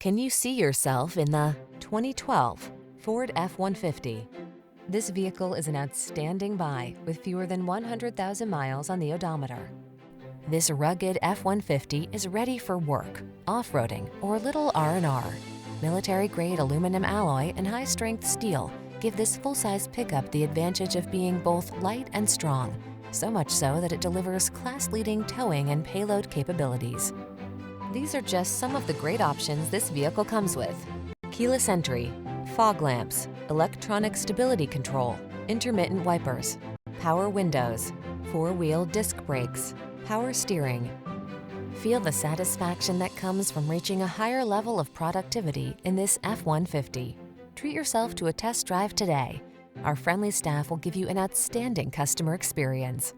Can you see yourself in the 2012 Ford F-150? This vehicle is an outstanding buy with fewer than 100,000 miles on the odometer. This rugged F-150 is ready for work, off-roading, or a little R&R. Military-grade aluminum alloy and high-strength steel give this full-size pickup the advantage of being both light and strong, so much so that it delivers class-leading towing and payload capabilities. These are just some of the great options this vehicle comes with: keyless entry, fog lamps, electronic stability control, intermittent wipers, power windows, four-wheel disc brakes, power steering. Feel the satisfaction that comes from reaching a higher level of productivity in this F-150. Treat yourself to a test drive today. Our friendly staff will give you an outstanding customer experience.